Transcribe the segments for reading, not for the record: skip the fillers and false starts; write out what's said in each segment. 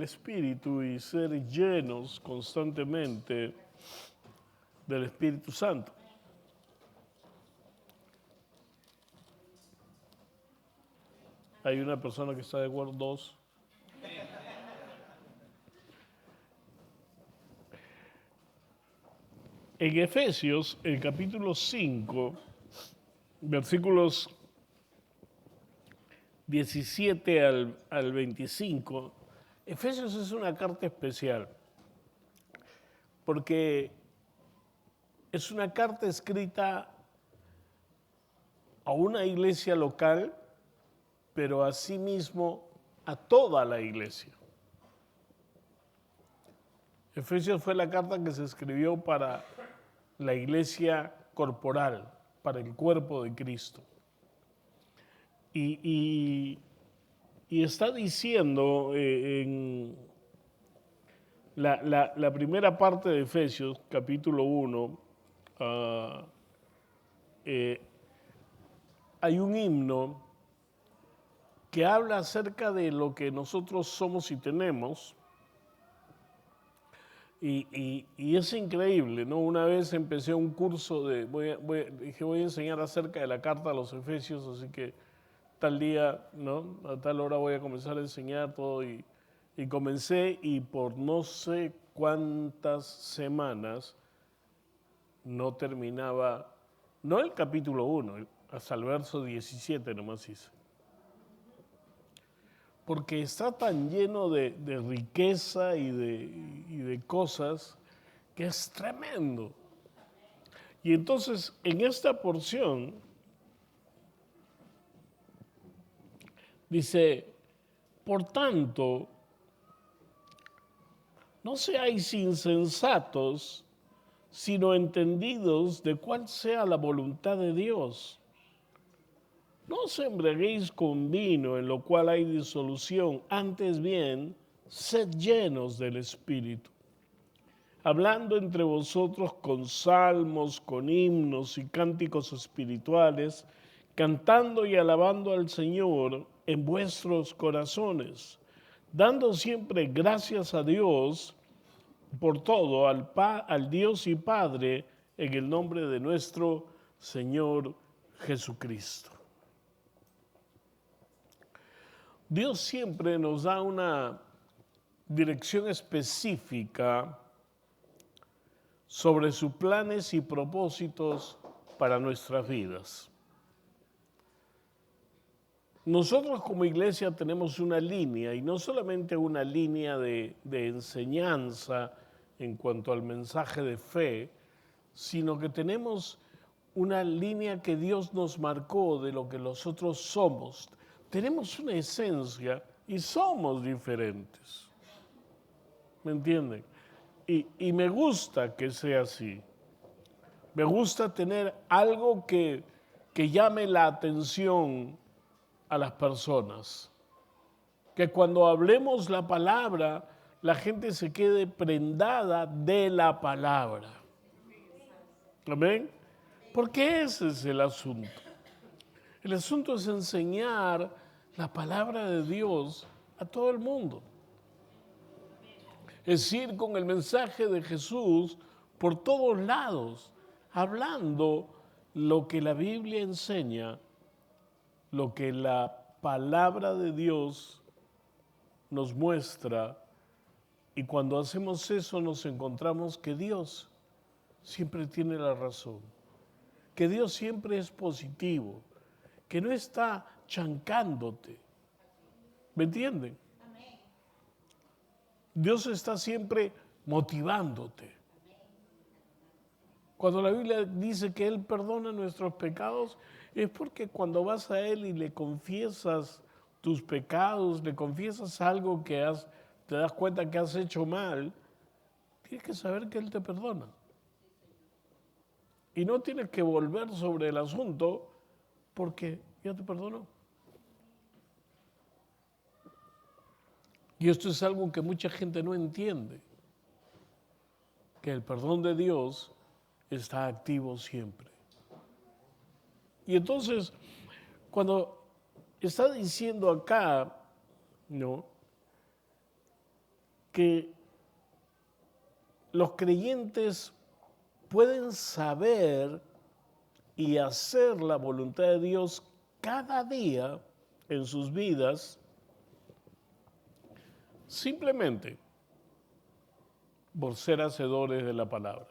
Espíritu y ser llenos constantemente del Espíritu Santo. Hay una persona que está de acuerdo, dos. En Efesios, el capítulo 5, versículos 17 al 25, Efesios es una carta especial, porque es una carta escrita a una iglesia local, pero asimismo a toda la iglesia. Efesios fue la carta que se escribió para la iglesia corporal, para el cuerpo de Cristo. Y está diciendo en la primera parte de Efesios, capítulo 1, hay un himno que habla acerca de lo que nosotros somos y tenemos. Y es increíble, ¿no? Una vez empecé un curso dije voy a enseñar acerca de la carta a los Efesios, así que tal día, ¿no? A tal hora voy a comenzar a enseñar todo y comencé y por no sé cuántas semanas no terminaba, no el capítulo 1, hasta el verso 17 nomás hice. Porque está tan lleno de riqueza y de cosas que es tremendo. Y entonces, en esta porción, dice, por tanto, no seáis insensatos, sino entendidos de cuál sea la voluntad de Dios. No os embriaguéis con vino, en lo cual hay disolución, antes bien, sed llenos del Espíritu, hablando entre vosotros con salmos, con himnos y cánticos espirituales, cantando y alabando al Señor en vuestros corazones, dando siempre gracias a Dios por todo, al Dios y Padre, en el nombre de nuestro Señor Jesucristo. Dios siempre nos da una dirección específica sobre sus planes y propósitos para nuestras vidas. Nosotros como iglesia tenemos una línea, y no solamente una línea de enseñanza en cuanto al mensaje de fe, sino que tenemos una línea que Dios nos marcó de lo que nosotros somos. Tenemos una esencia y somos diferentes. ¿Me entienden? Y me gusta que sea así. Me gusta tener algo que llame la atención a las personas. Que cuando hablemos la palabra, la gente se quede prendada de la palabra. ¿Amén? Porque ese es el asunto. El asunto es enseñar la palabra de Dios a todo el mundo. Es ir con el mensaje de Jesús por todos lados, hablando lo que la Biblia enseña, lo que la palabra de Dios nos muestra. Y cuando hacemos eso nos encontramos que Dios siempre tiene la razón, que Dios siempre es positivo, que no está chancándote. ¿Me entienden? Dios está siempre motivándote. Cuando la Biblia dice que Él perdona nuestros pecados, es porque cuando vas a Él y le confiesas tus pecados, le confiesas algo que te das cuenta que has hecho mal, tienes que saber que Él te perdona. Y no tienes que volver sobre el asunto porque ya te perdonó. Y esto es algo que mucha gente no entiende, que el perdón de Dios está activo siempre. Y entonces, cuando está diciendo acá, ¿no? que los creyentes pueden saber y hacer la voluntad de Dios cada día en sus vidas simplemente por ser hacedores de la palabra.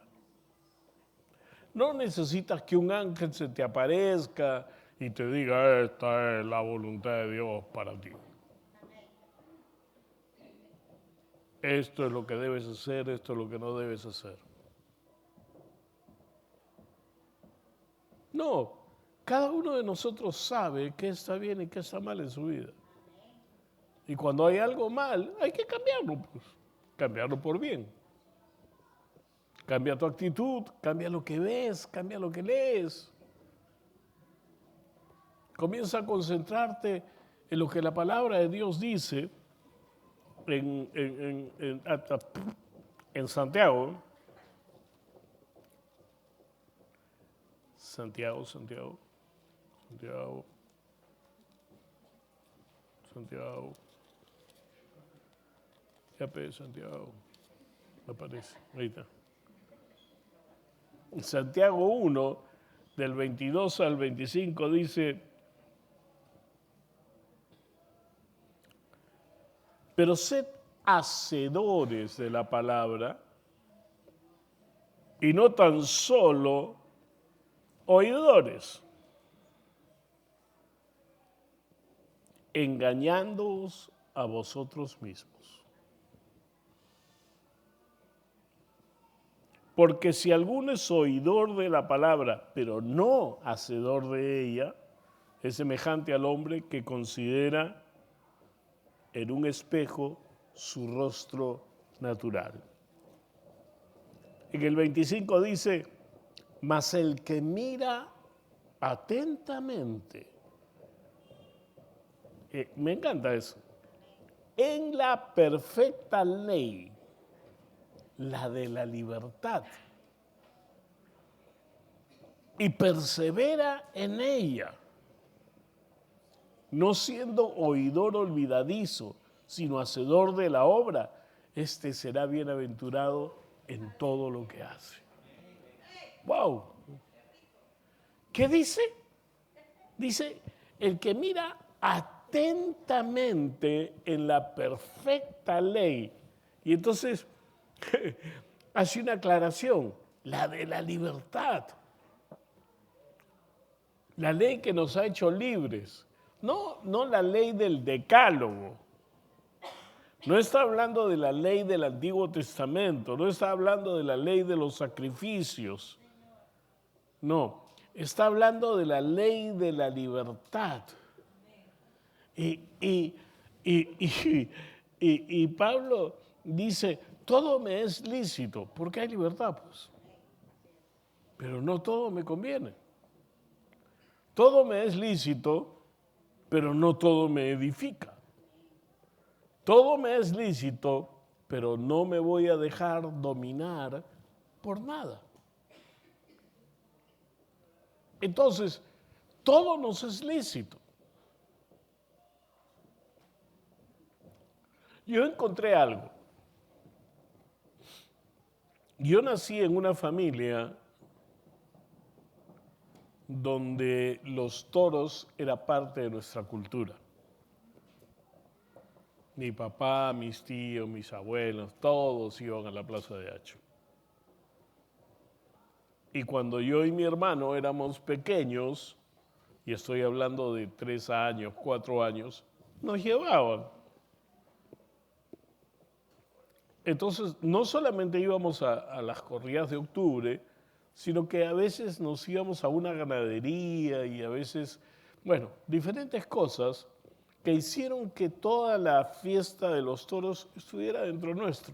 No necesitas que un ángel se te aparezca y te diga, esta es la voluntad de Dios para ti. Esto es lo que debes hacer, esto es lo que no debes hacer. No, cada uno de nosotros sabe qué está bien y qué está mal en su vida. Y cuando hay algo mal, hay que cambiarlo, pues. Cambiarlo por bien. Cambia tu actitud, cambia lo que ves, cambia lo que lees. Comienza a concentrarte en lo que la palabra de Dios dice en Santiago. Santiago. Santiago. Me parece. Ahí está. Santiago 1, del 22 al 25, dice: pero sed hacedores de la palabra y no tan solo oidores, engañándoos a vosotros mismos. Porque si alguno es oidor de la palabra, pero no hacedor de ella, es semejante al hombre que considera en un espejo su rostro natural. En el 25 dice: mas el que mira atentamente, me encanta eso, en la perfecta ley, la de la libertad, y persevera en ella, no siendo oidor olvidadizo, sino hacedor de la obra, este será bienaventurado en todo lo que hace. ¡Wow! ¿Qué dice? Dice, el que mira atentamente en la perfecta ley. Y entonces hace una aclaración, la de la libertad. La ley que nos ha hecho libres. No la ley del decálogo. No está hablando de la ley del Antiguo Testamento. No está hablando de la ley de los sacrificios. No, está hablando de la ley de la libertad. Y Pablo dice, todo me es lícito, porque hay libertad, pues. Pero no todo me conviene. Todo me es lícito, pero no todo me edifica. Todo me es lícito, pero no me voy a dejar dominar por nada. Entonces, todo nos es lícito. Yo encontré algo. Yo nací en una familia donde los toros era parte de nuestra cultura. Mi papá, mis tíos, mis abuelos, todos iban a la Plaza de Hacho. Y cuando yo y mi hermano éramos pequeños, y estoy hablando de 3 años, 4 años, nos llevaban. Entonces, no solamente íbamos a las corridas de octubre, sino que a veces nos íbamos a una ganadería y a veces, bueno, diferentes cosas que hicieron que toda la fiesta de los toros estuviera dentro nuestro.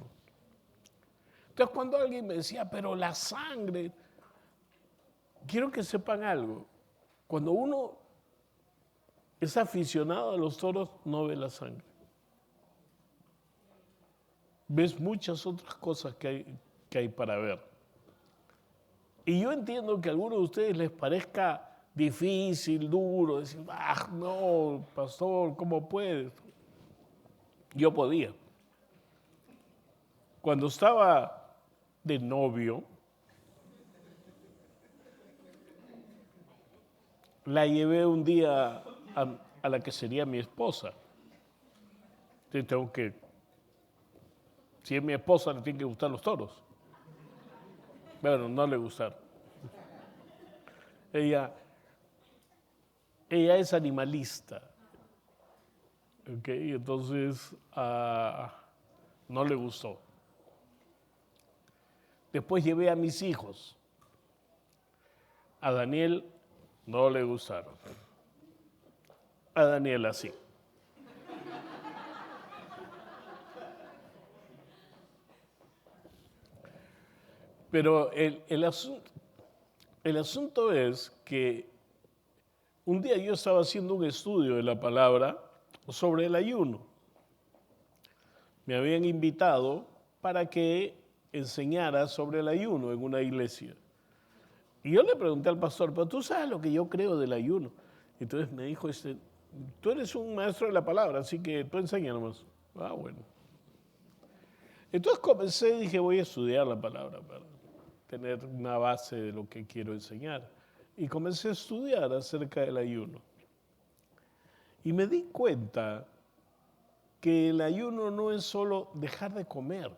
Entonces, cuando alguien me decía, pero la sangre, quiero que sepan algo. Cuando uno es aficionado a los toros, no ve la sangre. Ves muchas otras cosas que hay para ver. Y yo entiendo que a algunos de ustedes les parezca difícil, duro, decir, no, pastor, ¿cómo puedes? Yo podía. Cuando estaba de novio, la llevé un día a la que sería mi esposa. Entonces tengo que, si es mi esposa, le tienen que gustar los toros. Bueno, no le gustaron. Ella es animalista. ¿Ok? Entonces no le gustó. Después llevé a mis hijos. A Daniel no le gustaron. A Daniela sí. Pero el asunto es que un día yo estaba haciendo un estudio de la palabra sobre el ayuno. Me habían invitado para que enseñara sobre el ayuno en una iglesia. Y yo le pregunté al pastor, pero tú sabes lo que yo creo del ayuno. Entonces me dijo, tú eres un maestro de la palabra, así que tú enséñanos. Ah, bueno. Entonces comencé y dije, voy a estudiar la palabra para tener una base de lo que quiero enseñar. Y comencé a estudiar acerca del ayuno. Y me di cuenta que el ayuno no es solo dejar de comer,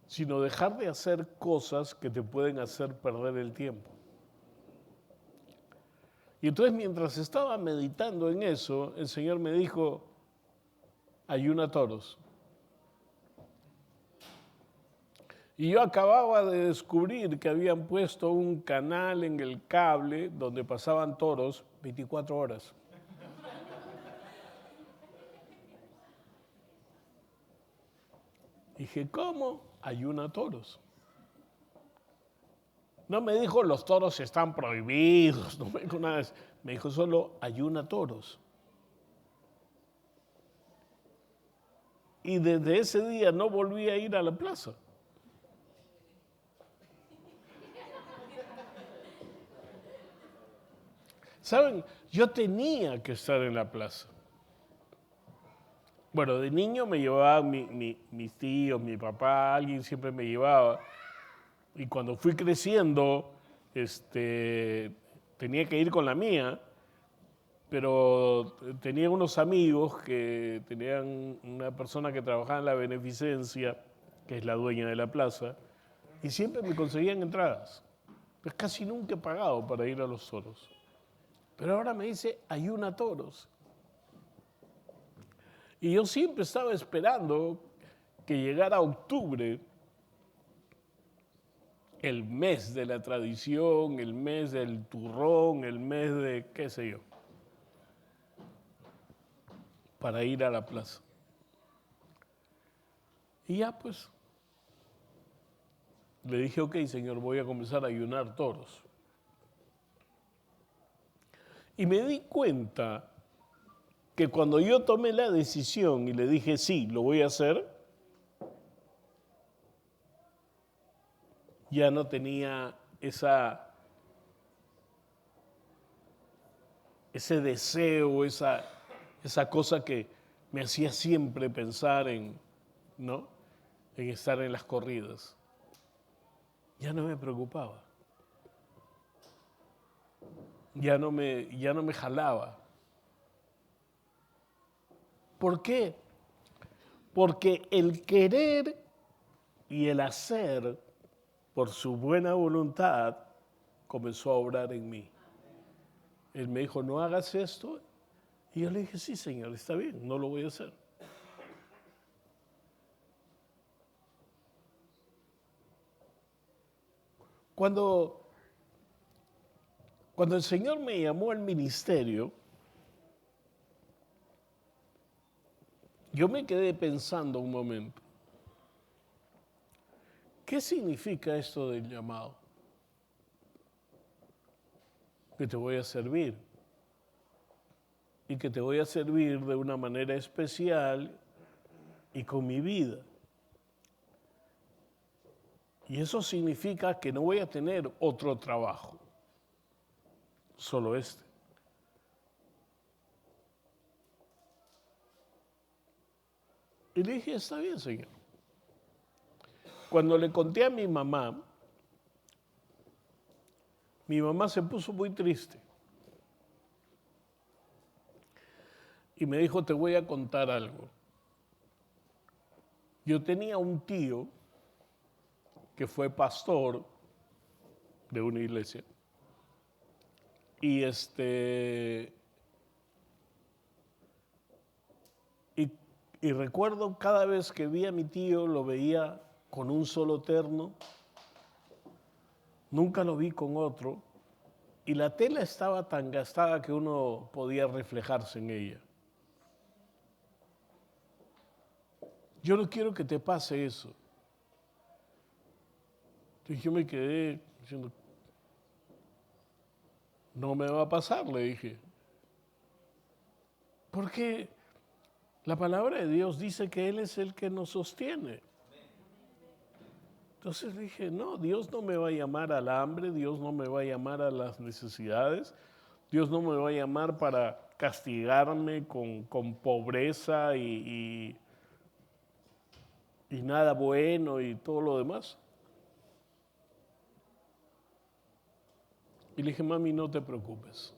sino dejar de hacer cosas que te pueden hacer perder el tiempo. Y entonces mientras estaba meditando en eso, el Señor me dijo, ayuna toros. Y yo acababa de descubrir que habían puesto un canal en el cable donde pasaban toros 24 horas. Dije, ¿cómo? Ayuna toros. No me dijo los toros están prohibidos, no me dijo nada de eso. Me dijo solo ayuna toros. Y desde ese día no volví a ir a la plaza. ¿Saben? Yo tenía que estar en la plaza. Bueno, de niño me llevaban mis tíos, mi papá, alguien siempre me llevaba. Y cuando fui creciendo, tenía que ir con la mía, pero tenía unos amigos que tenían una persona que trabajaba en la beneficencia, que es la dueña de la plaza, y siempre me conseguían entradas. Pues casi nunca he pagado para ir a los toros. Pero ahora me dice, ayuna toros. Y yo siempre estaba esperando que llegara octubre, el mes de la tradición, el mes del turrón, el mes de qué sé yo, para ir a la plaza. Y ya pues, le dije, ok, Señor, voy a comenzar a ayunar toros. Y me di cuenta que cuando yo tomé la decisión y le dije, sí, lo voy a hacer, ya no tenía ese deseo, esa cosa que me hacía siempre pensar ¿no? en estar en las corridas. Ya no me preocupaba. Ya no me jalaba. ¿Por qué? Porque el querer y el hacer por su buena voluntad comenzó a obrar en mí. Él me dijo, no hagas esto. Y yo le dije, sí, Señor, está bien, no lo voy a hacer. Cuando el Señor me llamó al ministerio, yo me quedé pensando un momento, ¿qué significa esto del llamado? Que te voy a servir. Y que te voy a servir de una manera especial y con mi vida. Y eso significa que no voy a tener otro trabajo, solo este. Y le dije, está bien, Señor. Cuando le conté a mi mamá se puso muy triste. Y me dijo, te voy a contar algo. Yo tenía un tío que fue pastor de una iglesia. Y y recuerdo cada vez que vi a mi tío, lo veía con un solo terno, nunca lo vi con otro, y la tela estaba tan gastada que uno podía reflejarse en ella. Yo no quiero que te pase eso. Entonces yo me quedé diciendo, no me va a pasar, le dije. Porque la palabra de Dios dice que Él es el que nos sostiene. Entonces dije, no, Dios no me va a llamar al hambre, Dios no me va a llamar a las necesidades, Dios no me va a llamar para castigarme con pobreza y nada bueno y todo lo demás. Y le dije, mami, no te preocupes.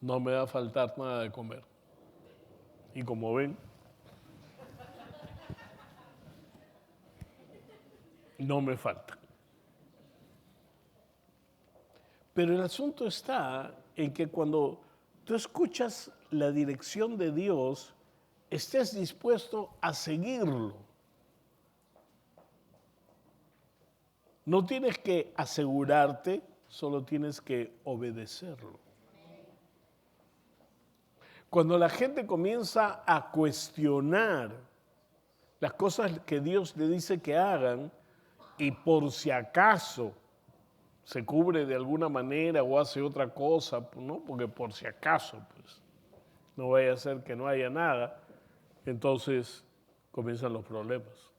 No me va a faltar nada de comer. Y como ven, no me falta. Pero el asunto está en que cuando tú escuchas la dirección de Dios, estés dispuesto a seguirlo. No tienes que asegurarte, solo tienes que obedecerlo. Cuando la gente comienza a cuestionar las cosas que Dios le dice que hagan y por si acaso se cubre de alguna manera o hace otra cosa, ¿no? Porque por si acaso, pues, no vaya a ser que no haya nada, entonces comienzan los problemas.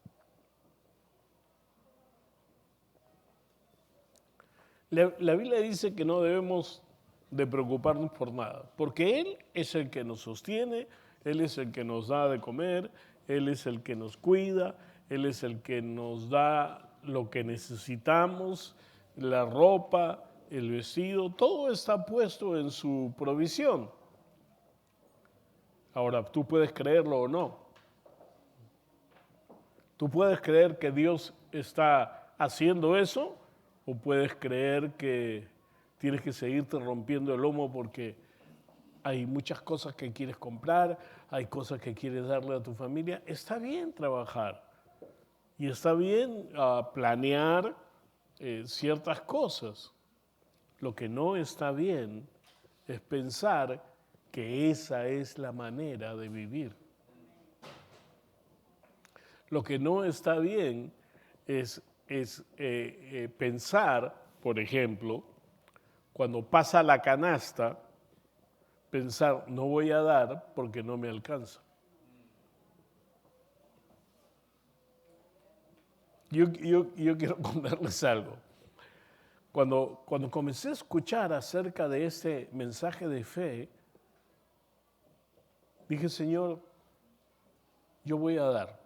La Biblia dice que no debemos de preocuparnos por nada, porque Él es el que nos sostiene, Él es el que nos da de comer, Él es el que nos cuida, Él es el que nos da lo que necesitamos, la ropa, el vestido, todo está puesto en su provisión. Ahora, tú puedes creerlo o no. Tú puedes creer que Dios está haciendo eso o puedes creer que tienes que seguirte rompiendo el lomo porque hay muchas cosas que quieres comprar, hay cosas que quieres darle a tu familia. Está bien trabajar y está bien planear ciertas cosas. Lo que no está bien es pensar que esa es la manera de vivir. Lo que no está bien es pensar, por ejemplo, cuando pasa la canasta, pensar, no voy a dar porque no me alcanza. Yo quiero contarles algo. Cuando comencé a escuchar acerca de este mensaje de fe, dije, Señor, yo voy a dar.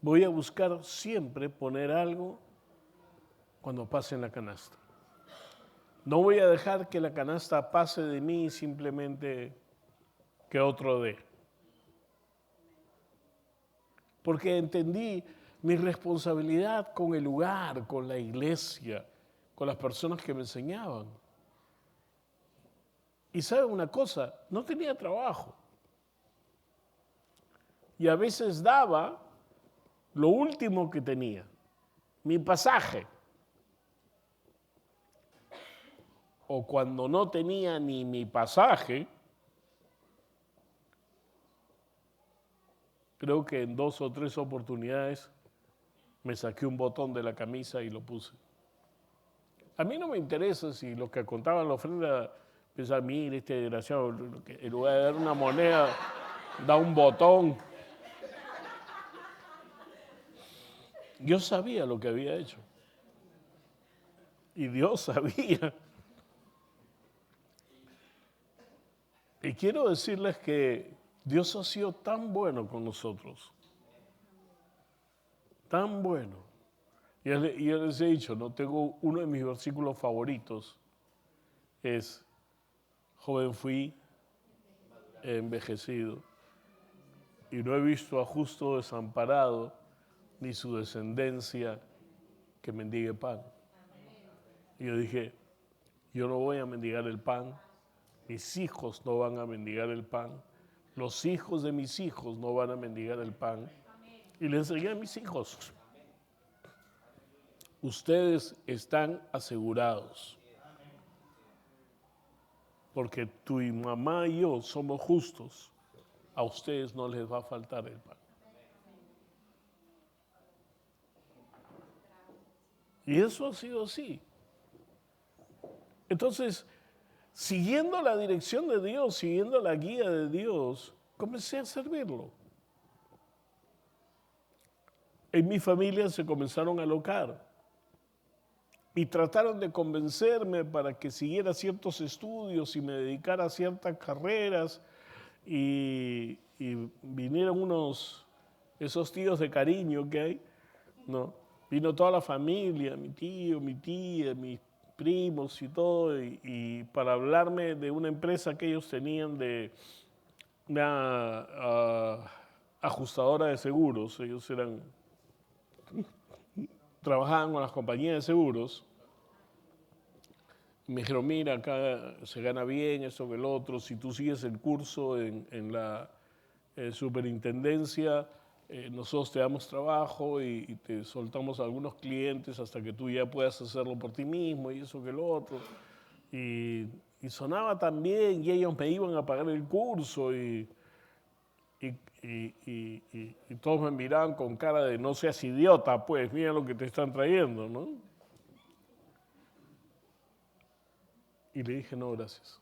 Voy a buscar siempre poner algo cuando pase en la canasta. No voy a dejar que la canasta pase de mí simplemente que otro dé. Porque entendí mi responsabilidad con el lugar, con la iglesia, con las personas que me enseñaban. Y ¿saben una cosa? No tenía trabajo. Y a veces daba lo último que tenía, mi pasaje. O cuando no tenía ni mi pasaje, creo que en 2 o 3 oportunidades me saqué un botón de la camisa y lo puse. A mí no me interesa si los que contaban la ofrenda pensaban, mire, este desgraciado, en lugar de dar una moneda, da un botón. Yo sabía lo que había hecho. Y Dios sabía. Y quiero decirles que Dios ha sido tan bueno con nosotros, tan bueno. Y yo les he dicho, ¿no? Tengo uno de mis versículos favoritos, es, joven fui, he envejecido, y no he visto a justo desamparado, ni su descendencia que mendigue pan. Y yo dije, yo no voy a mendigar el pan, mis hijos no van a mendigar el pan, los hijos de mis hijos no van a mendigar el pan. Y le enseñé a mis hijos, ustedes están asegurados, porque tu mamá y yo somos justos, a ustedes no les va a faltar el pan. Y eso ha sido así. Entonces, siguiendo la dirección de Dios, siguiendo la guía de Dios, comencé a servirlo. En mi familia se comenzaron a alocar y trataron de convencerme para que siguiera ciertos estudios y me dedicara a ciertas carreras y vinieron esos tíos de cariño que hay, ¿no? Vino toda la familia, mi tío, mi tía, mis primos y todo, y para hablarme de una empresa que ellos tenían de una ajustadora de seguros. Ellos trabajaban con las compañías de seguros. Me dijeron, mira, acá se gana bien, esto que el otro, si tú sigues el curso en la superintendencia, nosotros te damos trabajo y te soltamos a algunos clientes hasta que tú ya puedas hacerlo por ti mismo y eso que el otro. Y sonaba tan bien y ellos me iban a pagar el curso y todos me miraban con cara de no seas idiota, pues mira lo que te están trayendo, ¿no? Y le dije, no, gracias.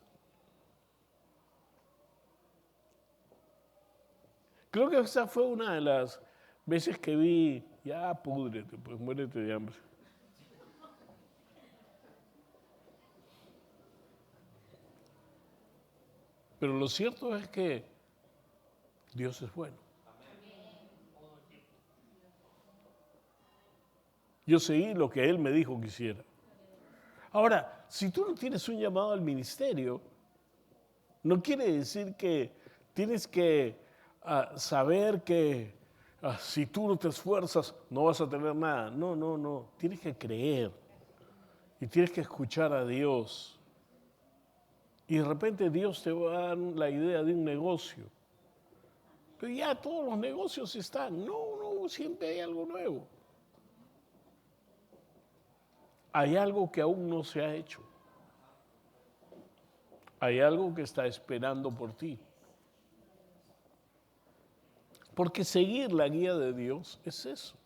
Creo que esa fue una de las veces que vi, ya púdrete, pues muérete de hambre. Pero lo cierto es que Dios es bueno. Yo seguí lo que Él me dijo que hiciera. Ahora, si tú no tienes un llamado al ministerio, no quiere decir que tienes que saber que si tú no te esfuerzas no vas a tener nada. No, no, no. Tienes que creer y tienes que escuchar a Dios. Y de repente Dios te va a dar la idea de un negocio. Pero ya todos los negocios están. No, no, siempre hay algo nuevo. Hay algo que aún no se ha hecho. Hay algo que está esperando por ti. Porque seguir la guía de Dios es eso.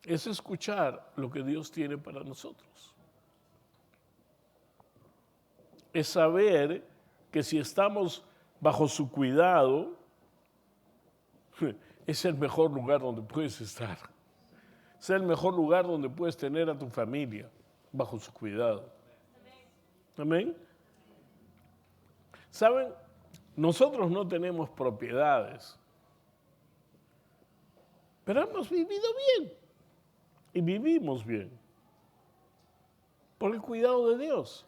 Es escuchar lo que Dios tiene para nosotros. Es saber que si estamos bajo su cuidado, es el mejor lugar donde puedes estar. Es el mejor lugar donde puedes tener a tu familia bajo su cuidado. Amén. ¿Saben? Nosotros no tenemos propiedades, pero hemos vivido bien y vivimos bien por el cuidado de Dios.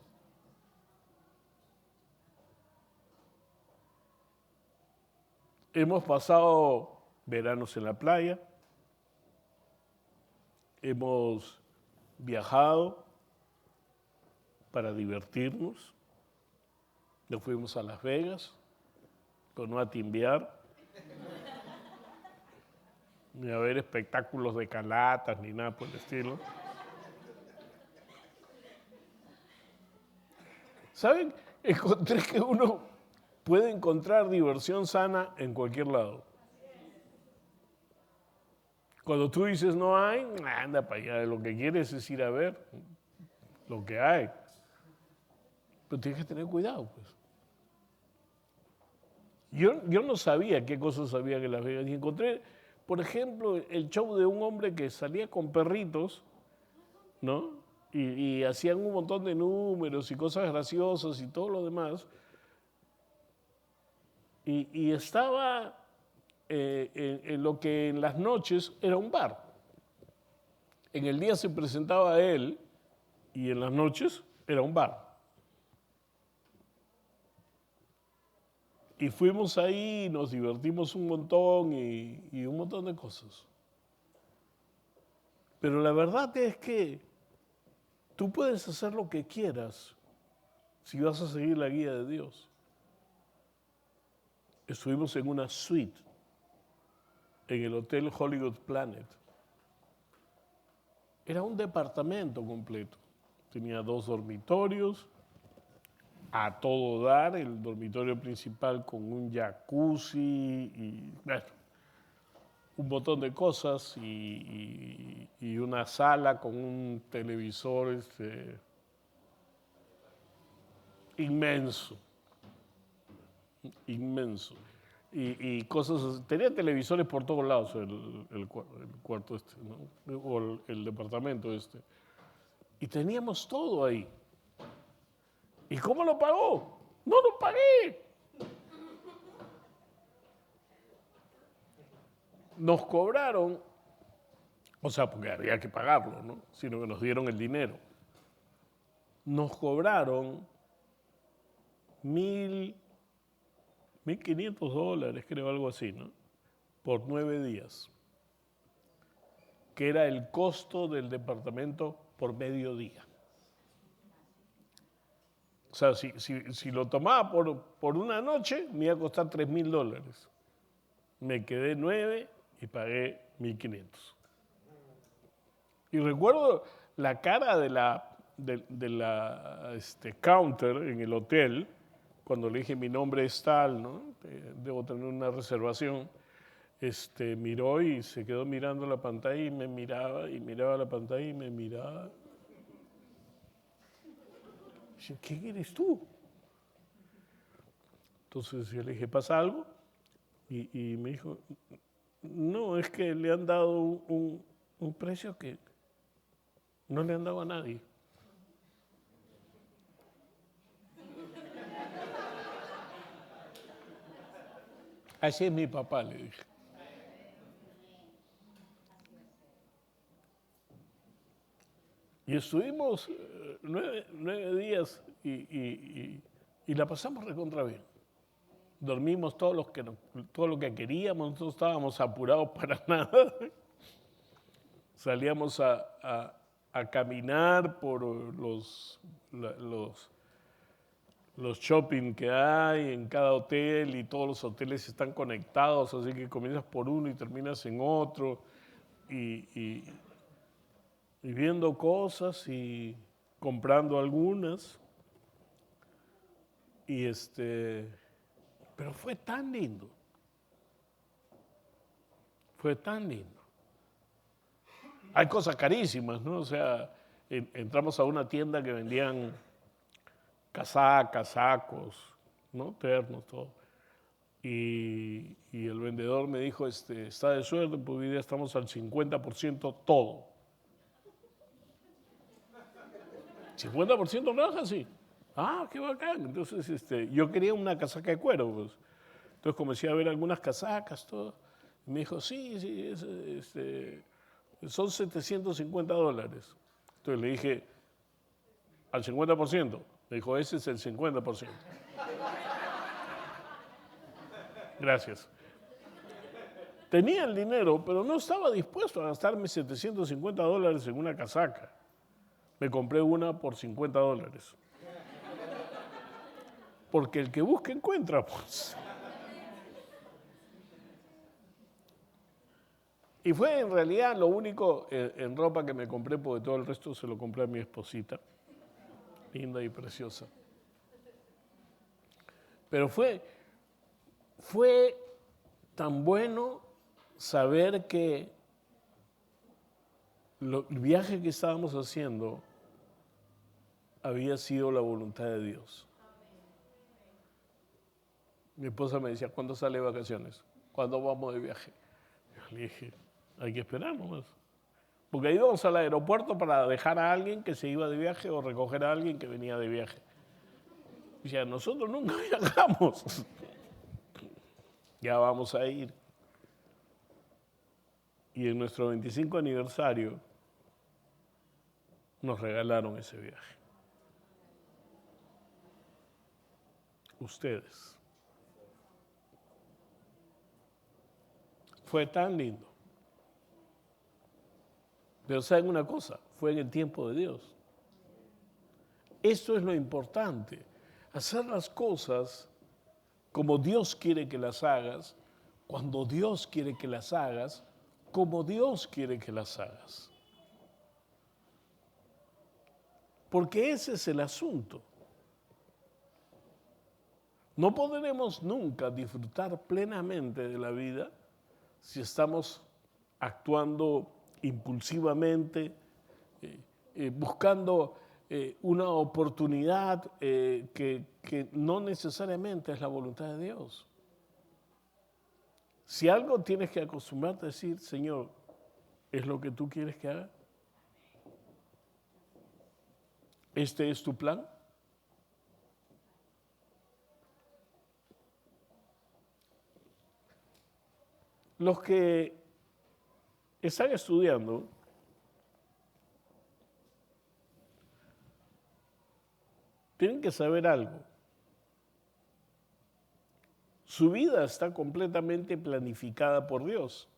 Hemos pasado veranos en la playa, hemos viajado para divertirnos, nos fuimos a Las Vegas, pero no a timbear, ni a ver espectáculos de calatas, ni nada por el estilo. ¿Saben? Encontré que uno puede encontrar diversión sana en cualquier lado. Cuando tú dices no hay, anda para allá. Lo que quieres es ir a ver lo que hay. Pero tienes que tener cuidado, pues. Yo no sabía qué cosas había en Las Vegas. Y encontré, por ejemplo, el show de un hombre que salía con perritos, ¿no? Y hacían un montón de números y cosas graciosas y todo lo demás. y estaba en lo que en las noches era un bar. En el día se presentaba él y en las noches era un bar. Y fuimos ahí, nos divertimos un montón y un montón de cosas. Pero la verdad es que tú puedes hacer lo que quieras si vas a seguir la guía de Dios. Estuvimos en una suite en el Hotel Hollywood Planet. Era un departamento completo. Tenía 2 dormitorios, a todo dar, el dormitorio principal con un jacuzzi y bueno, un montón de cosas y una sala con un televisor inmenso, inmenso. Y cosas, tenía televisores por todos lados el cuarto este, ¿no? O el departamento este. Y teníamos todo ahí. ¿Y cómo lo pagó? No lo pagué. Nos cobraron, o sea, porque había que pagarlo, ¿no? Sino que nos dieron el dinero. Nos cobraron $1,500, creo, algo así, ¿no? Por 9 días, que era el costo del departamento por medio día. O sea, si lo tomaba por una noche, me iba a costar $3,000. Me quedé 9 y pagué 1,500. Y recuerdo la cara de la counter en el hotel, cuando le dije mi nombre es tal, ¿no? Debo tener una reservación. Miró y se quedó mirando la pantalla y miraba la pantalla y me miraba. Dije, ¿quién eres tú? Entonces yo le dije, ¿pasa algo? Y me dijo, no, es que le han dado un precio que no le han dado a nadie. Así es mi papá, le dije. Y estuvimos 9 días y la pasamos recontra bien. Dormimos todo lo que queríamos, no estábamos apurados para nada. Salíamos a caminar por los shopping que hay en cada hotel y todos los hoteles están conectados, así que comienzas por uno y terminas en otro y viendo cosas y comprando algunas. Pero fue tan lindo. Fue tan lindo. Hay cosas carísimas, ¿no? O sea, entramos a una tienda que vendían casacas, sacos, ¿no? Ternos, todo. Y el vendedor me dijo, está de suerte, porque hoy día estamos al 50% todo. 50% rebaja, sí. Ah, qué bacán. Entonces, yo quería una casaca de cuero, pues. Entonces comencé a ver algunas casacas, todo. Y me dijo, sí, son $750. Entonces le dije, al 50%. Me dijo, ese es el 50%. Gracias. Tenía el dinero, pero no estaba dispuesto a gastarme $750 en una casaca. Me compré una por $50. Porque el que busca encuentra, pues. Y fue en realidad lo único en ropa que me compré, porque todo el resto se lo compré a mi esposita, linda y preciosa. Pero fue tan bueno saber que el viaje que estábamos haciendo había sido la voluntad de Dios. Mi esposa me decía, ¿cuándo sale de vacaciones? ¿Cuándo vamos de viaje? Yo le dije, hay que esperar nomás. Porque íbamos al aeropuerto para dejar a alguien que se iba de viaje o recoger a alguien que venía de viaje. Y decía, nosotros nunca viajamos. Ya vamos a ir. Y en nuestro 25 aniversario nos regalaron ese viaje. Ustedes. Fue tan lindo. Pero ¿saben una cosa? Fue en el tiempo de Dios. Esto es lo importante. Hacer las cosas como Dios quiere que las hagas, cuando Dios quiere que las hagas, como Dios quiere que las hagas. Porque ese es el asunto. No podremos nunca disfrutar plenamente de la vida si estamos actuando impulsivamente, buscando una oportunidad que no necesariamente es la voluntad de Dios. Si algo tienes que acostumbrarte a decir, Señor, ¿es lo que tú quieres que haga? ¿Este es tu plan? Los que están estudiando tienen que saber algo. Su vida está completamente planificada por Dios.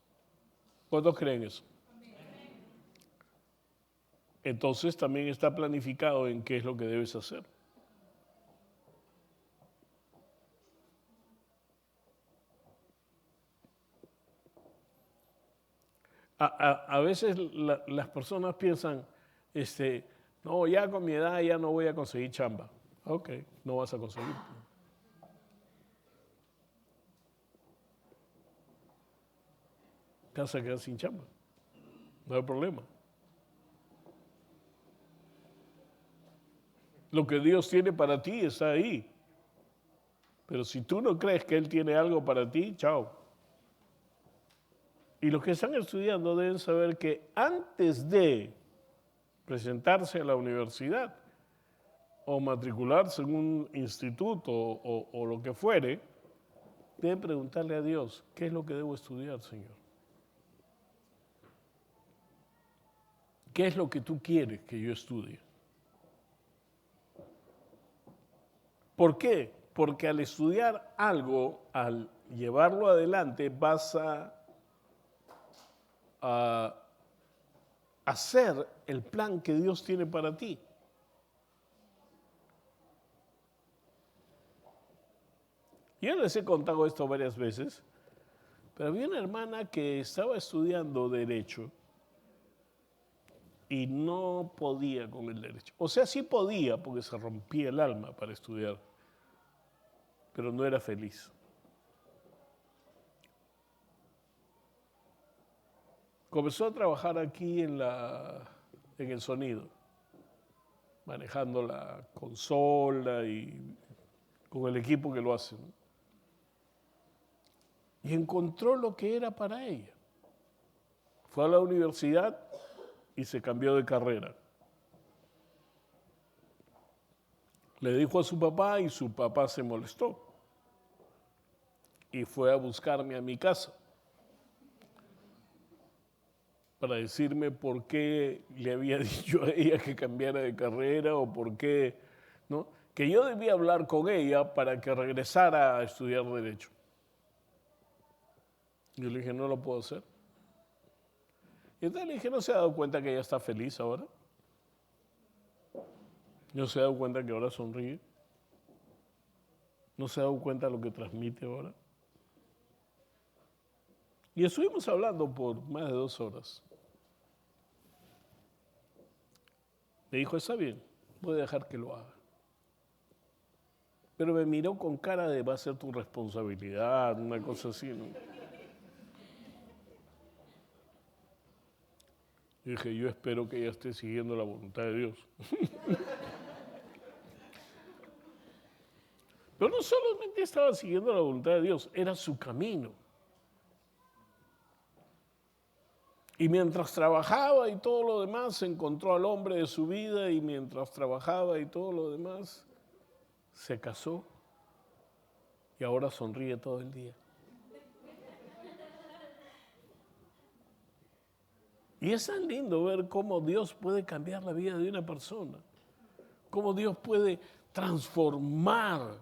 ¿Cuántos creen eso? Entonces también está planificado en qué es lo que debes hacer. A veces las personas piensan, no, ya con mi edad ya no voy a conseguir chamba. Ok, no vas a conseguir. Te vas a quedar sin chamba. No hay problema. Lo que Dios tiene para ti está ahí. Pero si tú no crees que Él tiene algo para ti, chao. Y los que están estudiando deben saber que antes de presentarse a la universidad o matricularse en un instituto o lo que fuere, deben preguntarle a Dios, ¿qué es lo que debo estudiar, Señor? ¿Qué es lo que tú quieres que yo estudie? ¿Por qué? Porque al estudiar algo, al llevarlo adelante, vas a hacer el plan que Dios tiene para ti. Yo les he contado esto varias veces, pero había una hermana que estaba estudiando Derecho y no podía con el Derecho. O sea, sí podía porque se rompía el alma para estudiar, pero no era feliz. Comenzó a trabajar aquí en el sonido, manejando la consola y con el equipo que lo hace, ¿no? Y encontró lo que era para ella. Fue a la universidad y se cambió de carrera. Le dijo a su papá y su papá se molestó. Y fue a buscarme a mi casa para decirme por qué le había dicho a ella que cambiara de carrera o por qué, ¿no? Que yo debía hablar con ella para que regresara a estudiar Derecho. Yo le dije, no lo puedo hacer. Y entonces le dije, ¿no se ha dado cuenta que ella está feliz ahora? ¿No se ha dado cuenta que ahora sonríe? ¿No se ha dado cuenta de lo que transmite ahora? Y estuvimos hablando por más de 2 horas. Me dijo, está bien, voy a dejar que lo haga. Pero me miró con cara de va a ser tu responsabilidad, una cosa así, ¿no? Y dije, yo espero que ella esté siguiendo la voluntad de Dios. Pero no solamente estaba siguiendo la voluntad de Dios, era su camino. Y mientras trabajaba y todo lo demás, encontró al hombre de su vida y mientras trabajaba y todo lo demás, se casó y ahora sonríe todo el día. Y es tan lindo ver cómo Dios puede cambiar la vida de una persona, cómo Dios puede transformar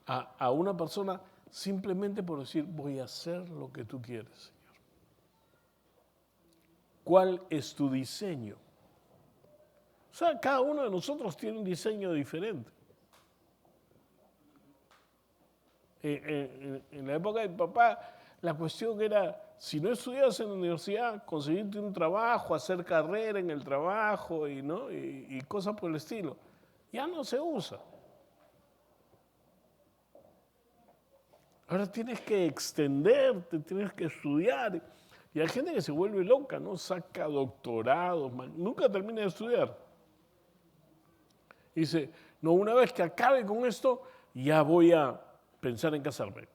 a una persona simplemente por decir, voy a hacer lo que tú quieres, Señor. ¿Cuál es tu diseño? O sea, cada uno de nosotros tiene un diseño diferente. En la época de mi papá, la cuestión era, si no estudiabas en la universidad, conseguirte un trabajo, hacer carrera en el trabajo ¿no? y cosas por el estilo. Ya no se usa. Ahora tienes que extenderte, tienes que estudiar. Y hay gente que se vuelve loca, ¿no? Saca doctorados, nunca termina de estudiar. Dice, no, una vez que acabe con esto, ya voy a pensar en casarme.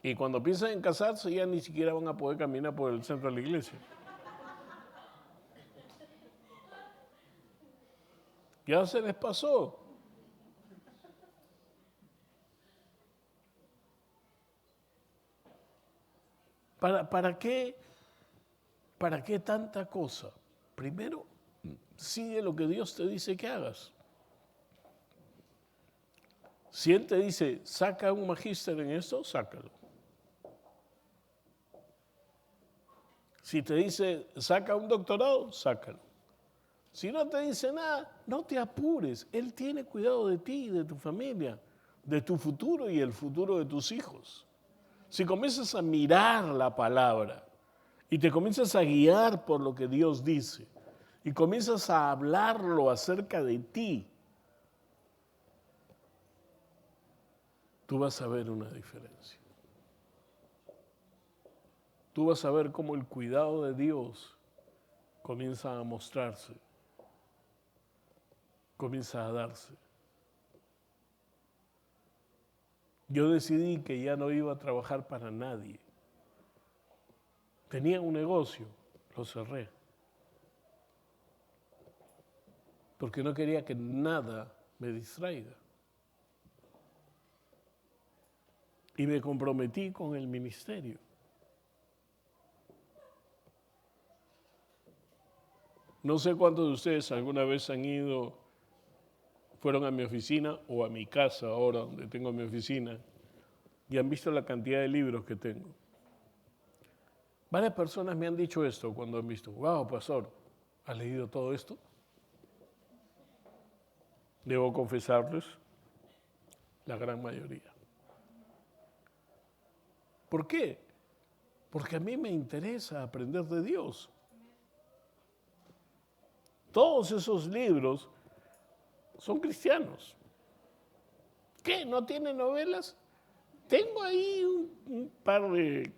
Y cuando piensan en casarse, ya ni siquiera van a poder caminar por el centro de la iglesia. Ya se les pasó. ¿Para qué tanta cosa? Primero, sigue lo que Dios te dice que hagas. Si Él te dice, saca un magíster en esto, sácalo. Si te dice, saca un doctorado, sácalo. Si no te dice nada, no te apures. Él tiene cuidado de ti y de tu familia, de tu futuro y el futuro de tus hijos. Si comienzas a mirar la palabra y te comienzas a guiar por lo que Dios dice y comienzas a hablarlo acerca de ti, tú vas a ver una diferencia. Tú vas a ver cómo el cuidado de Dios comienza a mostrarse, comienza a darse. Yo decidí que ya no iba a trabajar para nadie. Tenía un negocio, lo cerré. Porque no quería que nada me distraiga. Y me comprometí con el ministerio. No sé cuántos de ustedes alguna vez fueron a mi oficina o a mi casa ahora, donde tengo mi oficina, y han visto la cantidad de libros que tengo. Varias personas me han dicho esto cuando han visto, wow, pastor, ¿has leído todo esto? Debo confesarles, la gran mayoría. ¿Por qué? Porque a mí me interesa aprender de Dios. Todos esos libros son cristianos. ¿Qué? ¿No tienen novelas? Tengo ahí un par de,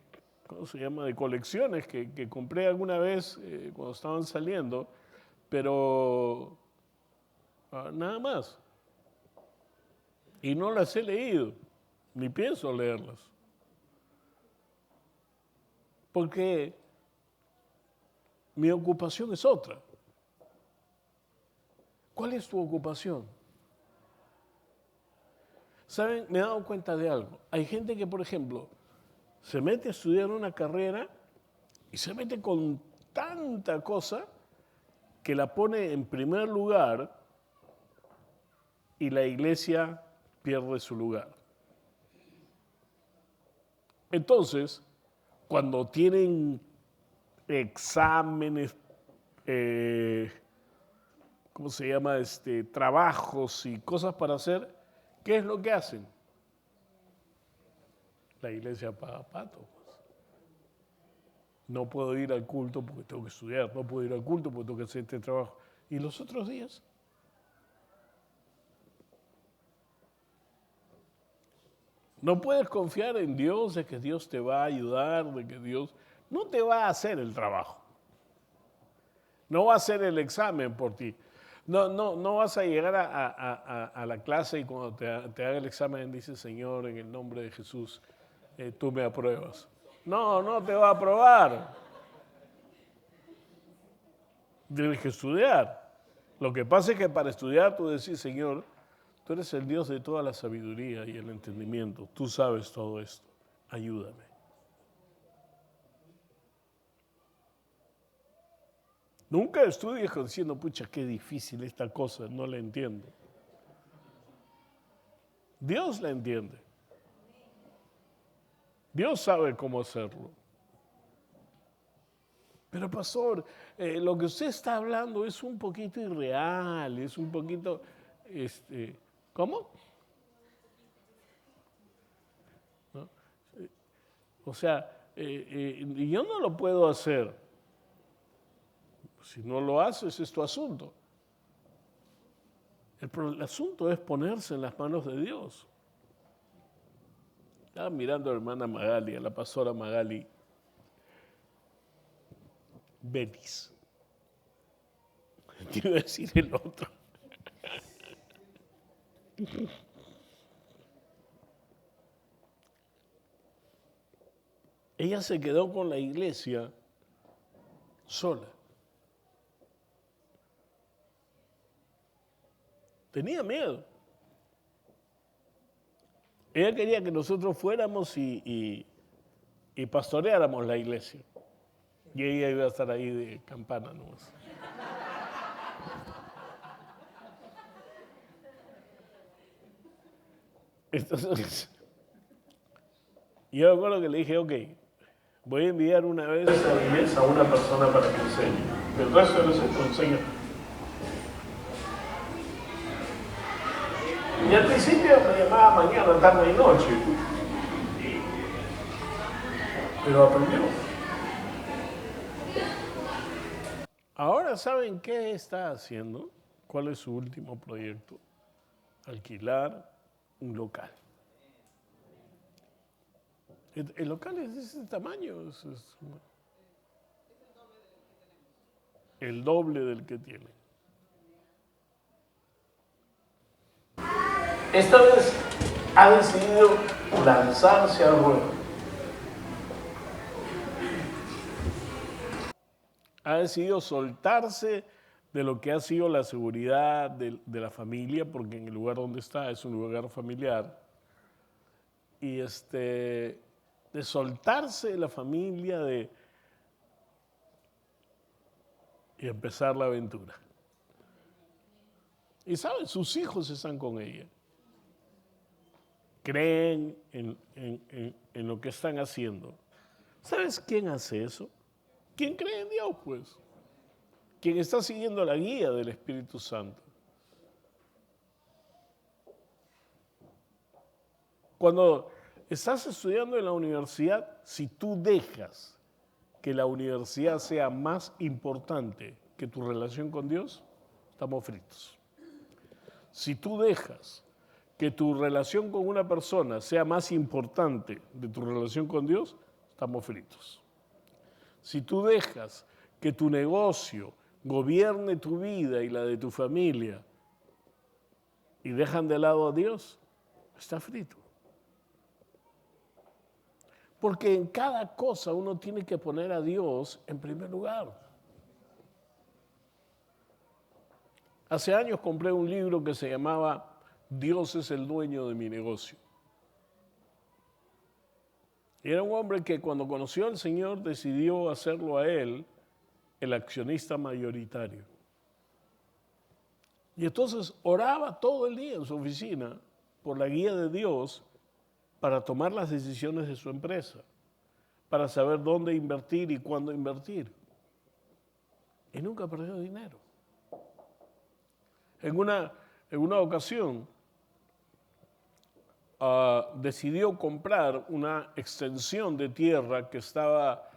¿cómo se llama?, de colecciones que compré alguna vez cuando estaban saliendo, pero nada más. Y no las he leído, ni pienso leerlas. Porque mi ocupación es otra. ¿Cuál es tu ocupación? ¿Saben? Me he dado cuenta de algo. Hay gente que, por ejemplo, se mete a estudiar una carrera y se mete con tanta cosa que la pone en primer lugar y la iglesia pierde su lugar. Entonces, cuando tienen exámenes, ¿cómo se llama? Trabajos y cosas para hacer, ¿qué es lo que hacen? La iglesia paga pato. Pues. No puedo ir al culto porque tengo que estudiar, no puedo ir al culto porque tengo que hacer este trabajo. ¿Y los otros días? No puedes confiar en Dios, de que Dios te va a ayudar, de que Dios no te va a hacer el trabajo. No va a hacer el examen por ti. No vas a llegar a la clase y cuando te haga el examen dice, Señor, en el nombre de Jesús, tú me apruebas. No te va a aprobar. Tienes que estudiar. Lo que pasa es que para estudiar tú decís, Señor, tú eres el Dios de toda la sabiduría y el entendimiento. Tú sabes todo esto. Ayúdame. Nunca estudies diciendo, pucha, qué difícil esta cosa, no la entiendo. Dios la entiende. Dios sabe cómo hacerlo. Pero pastor, lo que usted está hablando es un poquito irreal, es un poquito, ¿cómo? ¿No? O sea, yo no lo puedo hacer. Si no lo haces, es tu asunto. El asunto es ponerse en las manos de Dios. Estaba mirando a la hermana Magali, a la pastora Magali Betis. Te iba a decir el otro. Ella se quedó con la iglesia sola. Tenía miedo. Ella quería que nosotros fuéramos y pastoreáramos la iglesia. Y ella iba a estar ahí de campana nomás. Entonces, yo me acuerdo que le dije, ok, voy a enviar una vez a la iglesia a una persona para que enseñe. El resto de los enseño. Y al principio me llamaba mañana, tarde y noche. Pero aprendió. Ahora saben qué está haciendo, cuál es su último proyecto. Alquilar un local. El local es de ese tamaño, es el doble del que tiene. Esta vez ha decidido lanzarse al ruedo. Ha decidido soltarse de lo que ha sido la seguridad de la familia, porque en el lugar donde está es un lugar familiar, y de soltarse de la familia y empezar la aventura. Y saben, sus hijos están con ella. Creen en lo que están haciendo. ¿Sabes quién hace eso? ¿Quién cree en Dios, pues? Quien está siguiendo la guía del Espíritu Santo. Cuando estás estudiando en la universidad, si tú dejas que la universidad sea más importante que tu relación con Dios, estamos fritos. Si tú dejas que tu relación con una persona sea más importante de tu relación con Dios, estamos fritos. Si tú dejas que tu negocio gobierne tu vida y la de tu familia y dejan de lado a Dios, está frito. Porque en cada cosa uno tiene que poner a Dios en primer lugar. Hace años compré un libro que se llamaba Dios es el dueño de mi negocio. Y era un hombre que cuando conoció al Señor decidió hacerlo a él el accionista mayoritario. Y entonces oraba todo el día en su oficina por la guía de Dios para tomar las decisiones de su empresa, para saber dónde invertir y cuándo invertir. Y nunca perdió dinero. En una ocasión decidió comprar una extensión de tierra que estaba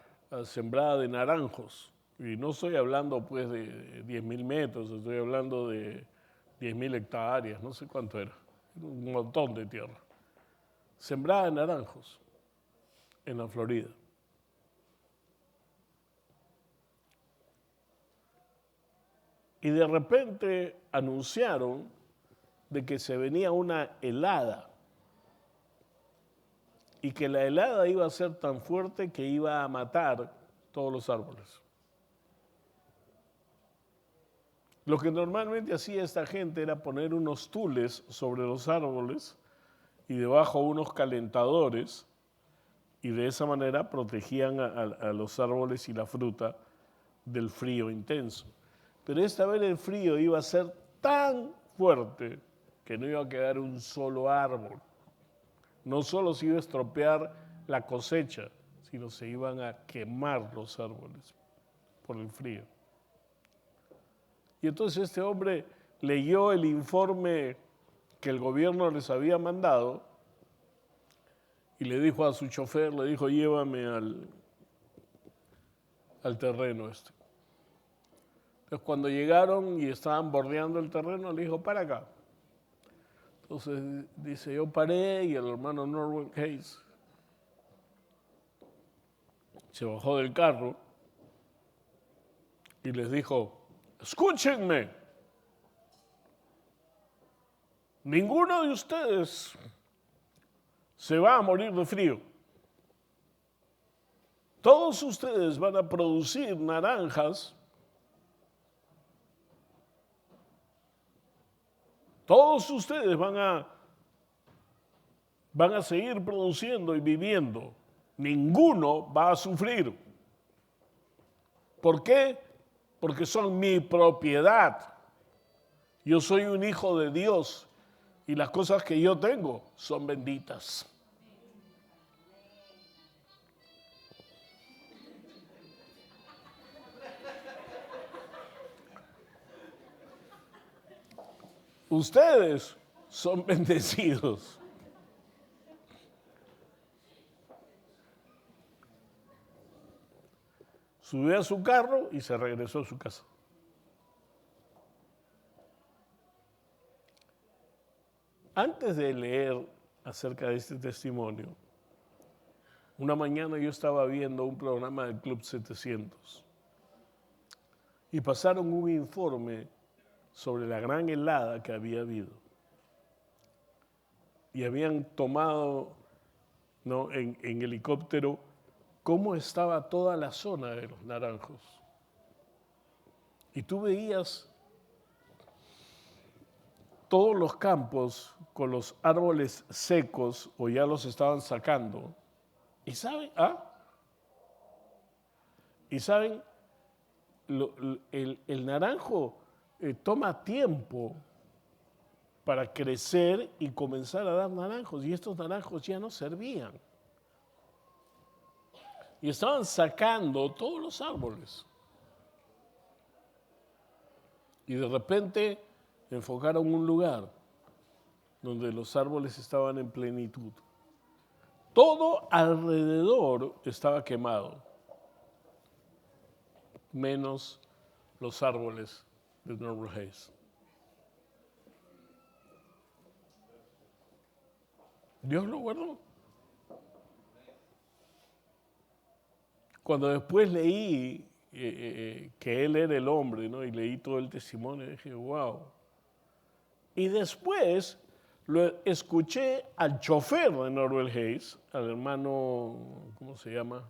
sembrada de naranjos. Y no estoy hablando pues de 10.000 metros, estoy hablando de 10.000 hectáreas, no sé cuánto era, un montón de tierra. Sembrada de naranjos en la Florida. Y de repente anunciaron de que se venía una helada y que la helada iba a ser tan fuerte que iba a matar todos los árboles. Lo que normalmente hacía esta gente era poner unos tules sobre los árboles y debajo unos calentadores y de esa manera protegían a los árboles y la fruta del frío intenso. Pero esta vez el frío iba a ser tan fuerte que no iba a quedar un solo árbol. No solo se iba a estropear la cosecha, sino se iban a quemar los árboles por el frío. Y entonces este hombre leyó el informe que el gobierno les había mandado y le dijo a su chofer, le dijo, llévame al terreno este. Entonces cuando llegaron y estaban bordeando el terreno, le dijo, para acá. Entonces dice, yo paré y el hermano Norwell Hayes se bajó del carro y les dijo, escúchenme, ninguno de ustedes se va a morir de frío. Todos ustedes van a producir naranjas. Todos ustedes van a seguir produciendo y viviendo. Ninguno va a sufrir. ¿Por qué? Porque son mi propiedad. Yo soy un hijo de Dios y las cosas que yo tengo son benditas. Ustedes son bendecidos. Subió a su carro y se regresó a su casa. Antes de leer acerca de este testimonio, una mañana yo estaba viendo un programa del Club 700 y pasaron un informe sobre la gran helada que había habido. Y habían tomado, ¿no?, en helicóptero cómo estaba toda la zona de los naranjos. Y tú veías todos los campos con los árboles secos o ya los estaban sacando. ¿Y saben? ¿Y saben? El naranjo toma tiempo para crecer y comenzar a dar naranjos, y estos naranjos ya no servían. Y estaban sacando todos los árboles. Y de repente enfocaron un lugar donde los árboles estaban en plenitud. Todo alrededor estaba quemado, menos los árboles de Norwell Hayes. Dios lo guardó. Cuando después leí que él era el hombre, ¿no?, y leí todo el testimonio, dije, wow. Y después lo escuché al chofer de Norwell Hayes, al hermano, ¿cómo se llama?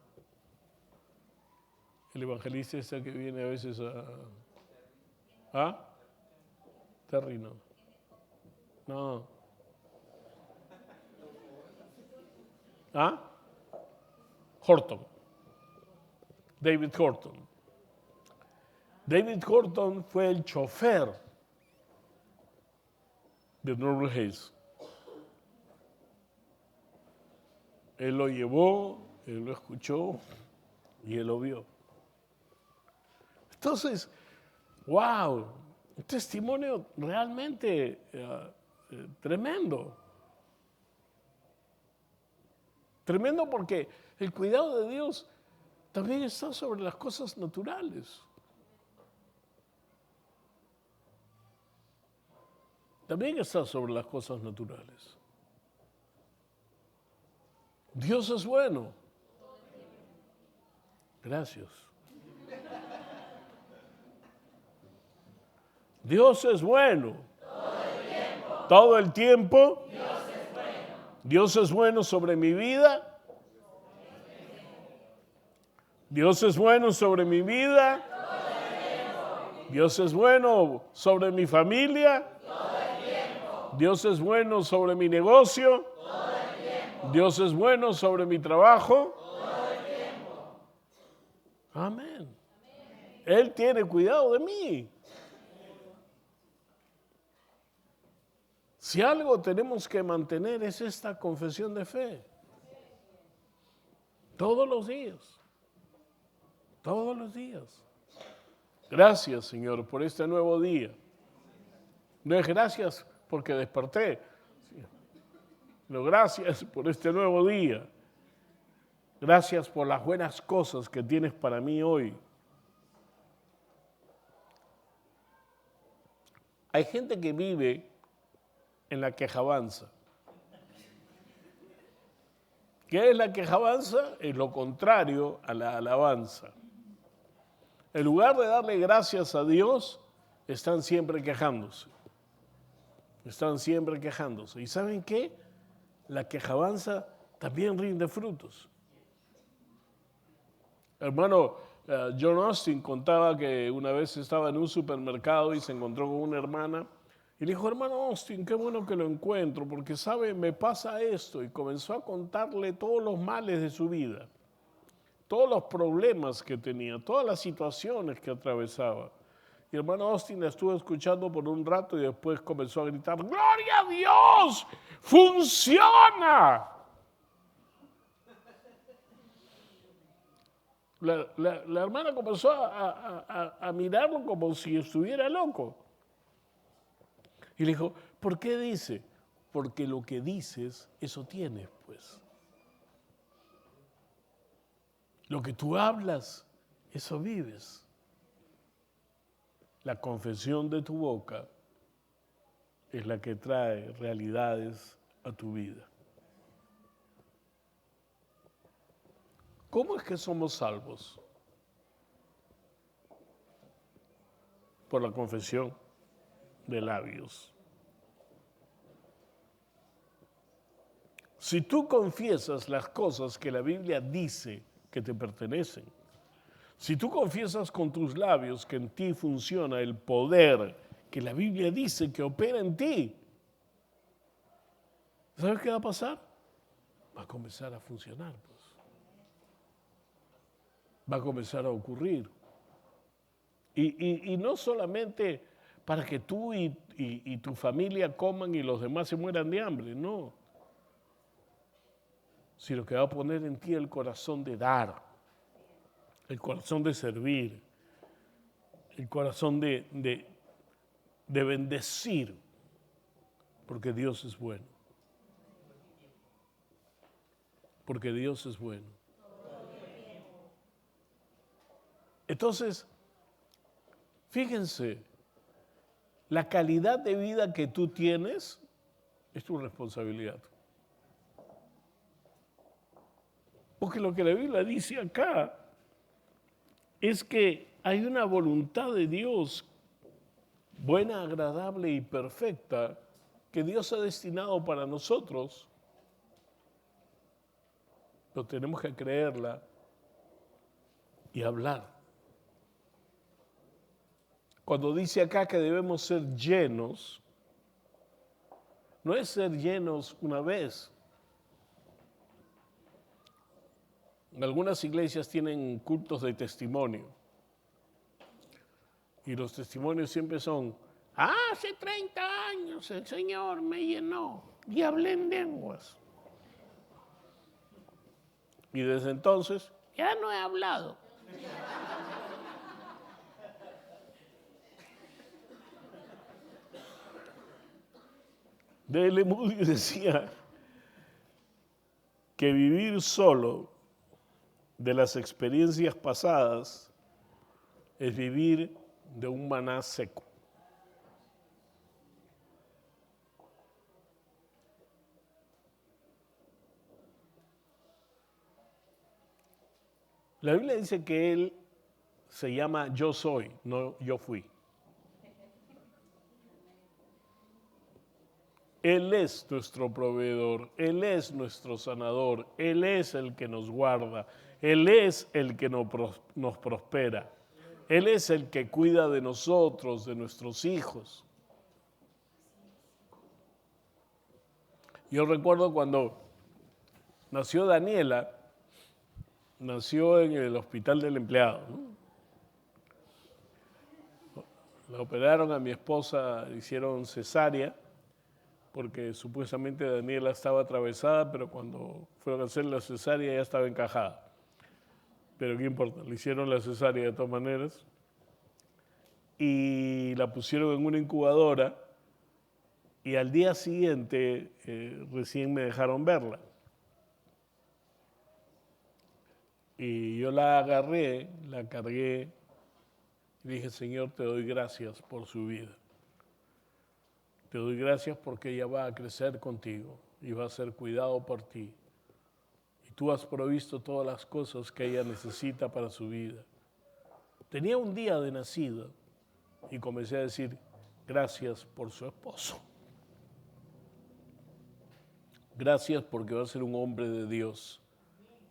El evangelista este que viene a veces a... Terry, no. Horton. David Horton. David Horton fue el chofer de Norwell Hayes. Él lo llevó, él lo escuchó y él lo vio. Entonces, wow, un testimonio realmente tremendo. Tremendo porque el cuidado de Dios también está sobre las cosas naturales. También está sobre las cosas naturales. Dios es bueno. Gracias. Dios es bueno. Todo el tiempo. Dios es bueno. Dios es bueno sobre mi vida. Dios es bueno sobre mi vida. Dios es bueno sobre mi familia. Dios es bueno sobre mi negocio. Dios es bueno sobre mi trabajo. Amén. Él tiene cuidado de mí. Si algo tenemos que mantener es esta confesión de fe. Todos los días. Todos los días. Gracias, Señor, por este nuevo día. No es gracias porque desperté, sino gracias por este nuevo día. Gracias por las buenas cosas que tienes para mí hoy. Hay gente que vive en la quejabanza. ¿Qué es la quejabanza? Es lo contrario a la alabanza. En lugar de darle gracias a Dios, están siempre quejándose. Están siempre quejándose. ¿Y saben qué? La quejabanza también rinde frutos. Hermano, John Austin contaba que una vez estaba en un supermercado y se encontró con una hermana y le dijo, hermano Austin, qué bueno que lo encuentro porque sabe, me pasa esto, y comenzó a contarle todos los males de su vida, todos los problemas que tenía, todas las situaciones que atravesaba. Y hermano Austin la estuvo escuchando por un rato y después comenzó a gritar, ¡Gloria a Dios! ¡Funciona! La hermana comenzó a mirarlo como si estuviera loco. Y le dijo, ¿por qué dice? Porque lo que dices, eso tienes, pues. Lo que tú hablas, eso vives. La confesión de tu boca es la que trae realidades a tu vida. ¿Cómo es que somos salvos? Por la confesión de labios. Si tú confiesas las cosas que la Biblia dice que te pertenecen, si tú confiesas con tus labios que en ti funciona el poder que la Biblia dice que opera en ti, ¿sabes qué va a pasar? Va a comenzar a funcionar, pues. Va a comenzar a ocurrir. Y no solamente para que tú y tu familia coman y los demás se mueran de hambre, no. Sino que va a poner en ti el corazón de dar, el corazón de servir, el corazón de bendecir, porque Dios es bueno. Porque Dios es bueno. Entonces, fíjense, la calidad de vida que tú tienes es tu responsabilidad. Porque lo que la Biblia dice acá es que hay una voluntad de Dios buena, agradable y perfecta que Dios ha destinado para nosotros. Pero tenemos que creerla y hablar. Cuando dice acá que debemos ser llenos, no es ser llenos una vez. Algunas iglesias tienen cultos de testimonio. Y los testimonios siempre son, hace 30 años el Señor me llenó y hablé en lenguas. Y desde entonces, ya no he hablado. D.L. Moody decía que vivir solo de las experiencias pasadas es vivir de un maná seco. La Biblia dice que Él se llama yo soy, no yo fui. Él es nuestro proveedor, Él es nuestro sanador, Él es el que nos guarda, Él es el que nos prospera, Él es el que cuida de nosotros, de nuestros hijos. Yo recuerdo cuando nació Daniela, nació en el hospital del empleado, ¿no? La operaron a mi esposa, le hicieron cesárea, porque supuestamente Daniela estaba atravesada, pero cuando fueron a hacer la cesárea ya estaba encajada. Pero qué importa, le hicieron la cesárea de todas maneras y la pusieron en una incubadora y al día siguiente recién me dejaron verla. Y yo la agarré, la cargué y dije, Señor, te doy gracias por su vida. Te doy gracias porque ella va a crecer contigo y va a ser cuidado por ti. Y tú has provisto todas las cosas que ella necesita para su vida. Tenía un día de nacida y comencé a decir, gracias por su esposo. Gracias porque va a ser un hombre de Dios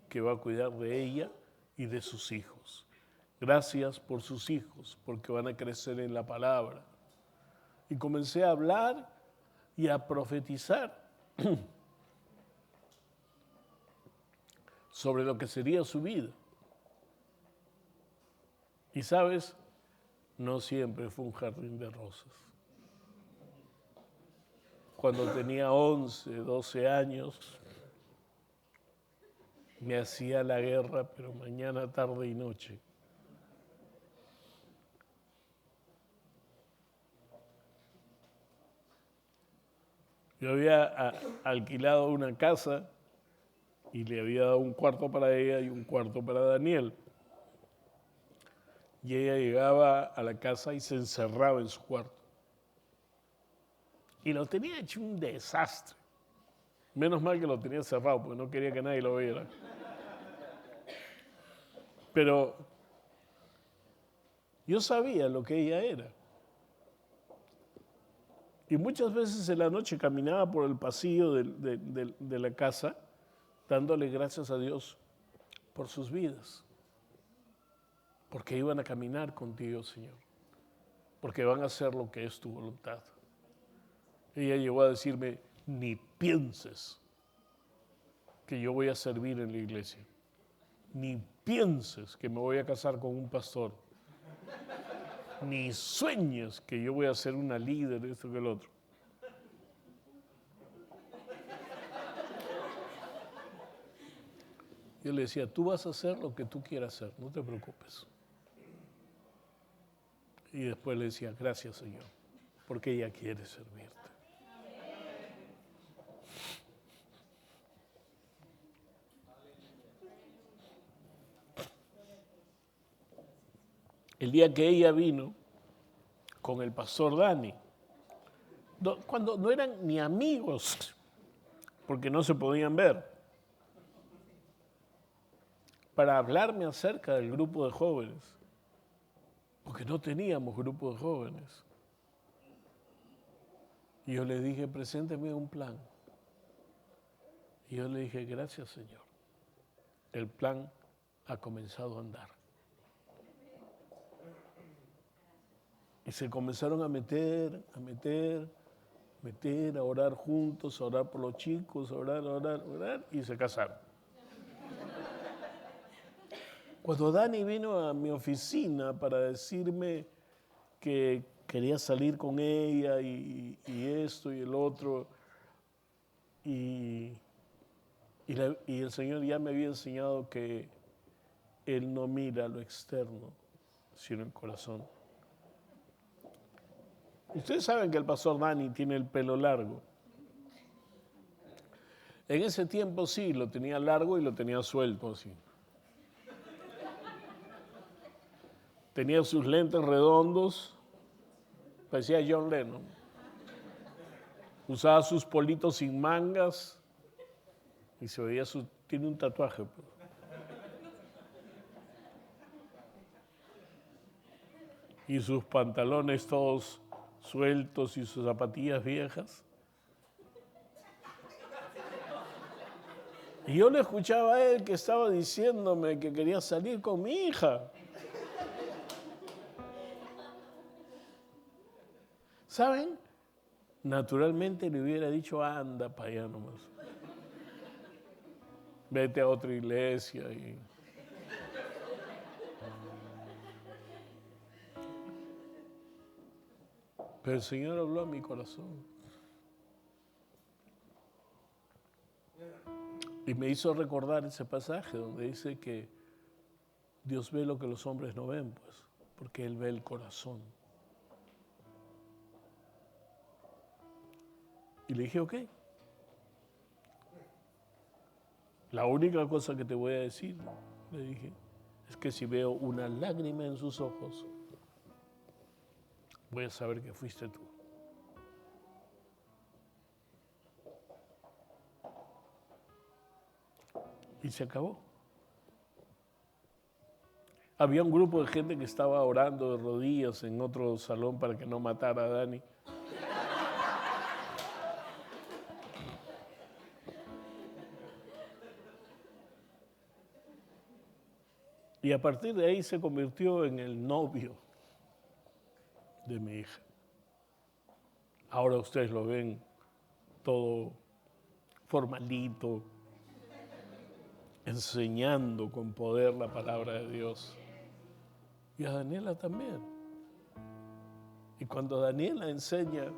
que va a cuidar de ella y de sus hijos. Gracias por sus hijos porque van a crecer en la palabra. Y comencé a hablar y a profetizar sobre lo que sería su vida. Y sabes, no siempre fue un jardín de rosas. Cuando tenía 11, 12 años, me hacía la guerra, pero mañana, tarde y noche. Yo había alquilado una casa y le había dado un cuarto para ella y un cuarto para Daniel. Y ella llegaba a la casa y se encerraba en su cuarto. Y lo tenía hecho un desastre. Menos mal que lo tenía cerrado, porque no quería que nadie lo viera. Pero yo sabía lo que ella era. Y muchas veces en la noche caminaba por el pasillo de la casa, dándole gracias a Dios por sus vidas. Porque iban a caminar contigo, Señor. Porque van a hacer lo que es tu voluntad. Ella llegó a decirme, ni pienses que yo voy a servir en la iglesia. Ni pienses que me voy a casar con un pastor. Ni sueñes que yo voy a ser una líder, esto que el otro. Yo le decía, tú vas a hacer lo que tú quieras hacer, no te preocupes. Y después le decía, gracias Señor, porque ella quiere servirte. El día que ella vino con el pastor Dani, cuando no eran ni amigos, porque no se podían ver, para hablarme acerca del grupo de jóvenes, porque no teníamos grupo de jóvenes. Y yo le dije, presénteme un plan. Y yo le dije, gracias Señor, el plan ha comenzado a andar. Y se comenzaron a meter, a orar juntos, a orar por los chicos, a orar, y se casaron. Cuando Dani vino a mi oficina para decirme que quería salir con ella y esto y el otro, y el Señor ya me había enseñado que Él no mira lo externo, sino el corazón. Ustedes saben que el pastor Dani tiene el pelo largo. En ese tiempo sí, lo tenía largo y lo tenía suelto así. Tenía sus lentes redondos, parecía John Lennon. Usaba sus politos sin mangas y se veía tiene un tatuaje. Y sus pantalones todos sueltos y sus zapatillas viejas. Y yo le escuchaba a él que estaba diciéndome que quería salir con mi hija. ¿Saben? Naturalmente le hubiera dicho, anda para allá nomás. Vete a otra iglesia y... Pero el Señor habló a mi corazón. Y me hizo recordar ese pasaje donde dice que Dios ve lo que los hombres no ven, pues, porque Él ve el corazón. Y le dije, ok. La única cosa que te voy a decir, le dije, es que si veo una lágrima en sus ojos, voy a saber que fuiste tú. Y se acabó. Había un grupo de gente que estaba orando de rodillas en otro salón para que no matara a Dani. Y a partir de ahí se convirtió en el novio de mi hija. Ahora ustedes lo ven todo formalito, enseñando con poder la palabra de Dios. Y a Daniela también. Y cuando Daniela enseña,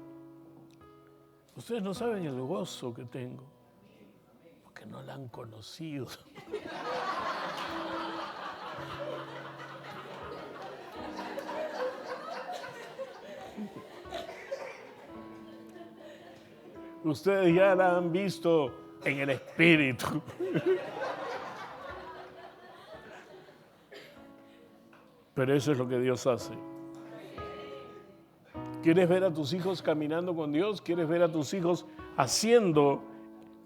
ustedes no saben el gozo que tengo, porque no la han conocido. Ustedes ya la han visto en el espíritu. Pero eso es lo que Dios hace. ¿Quieres ver a tus hijos caminando con Dios? ¿Quieres ver a tus hijos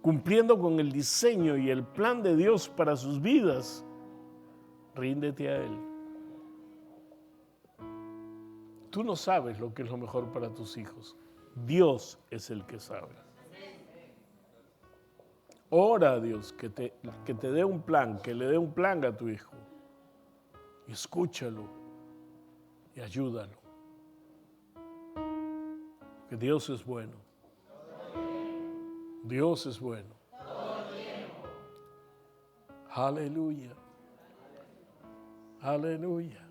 cumpliendo con el diseño y el plan de Dios para sus vidas? Ríndete a Él. Tú no sabes lo que es lo mejor para tus hijos. Dios es el que sabe. Ora a Dios que te dé un plan, que le dé un plan a tu hijo. Y escúchalo y ayúdalo. Que Dios es bueno. Dios es bueno. Aleluya. Aleluya.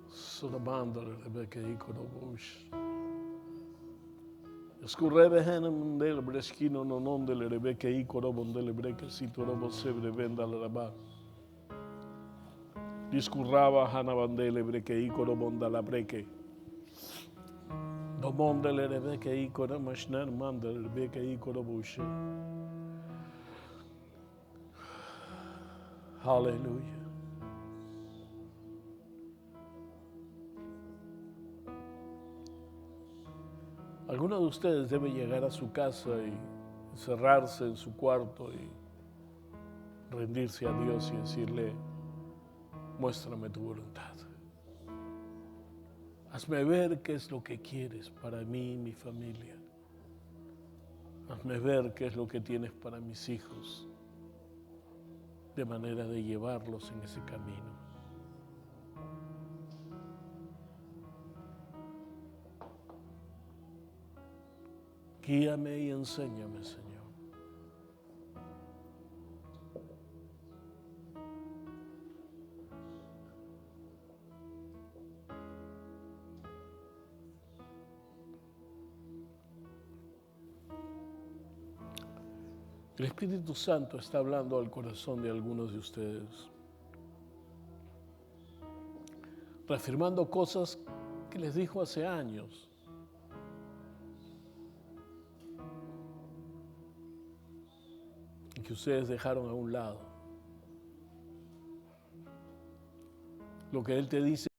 Sonamándole Rebeca y Corobush. Escurrebe Hanam del Bresquino non del Rebeca y Corobon del Breque si tu robo se brevenda la rabá. Discurraba Hanabandele Breque y Corobon da la Breque. Domon del Rebeca y Coromashner Mandel Rebeca y Corobush. Aleluya. Alguno de ustedes debe llegar a su casa y encerrarse en su cuarto y rendirse a Dios y decirle, muéstrame tu voluntad. Hazme ver qué es lo que quieres para mí y mi familia. Hazme ver qué es lo que tienes para mis hijos, de manera de llevarlos en ese camino. Guíame y enséñame, Señor. El Espíritu Santo está hablando al corazón de algunos de ustedes, reafirmando cosas que les dijo hace años. Y que ustedes dejaron a un lado. Lo que Él te dice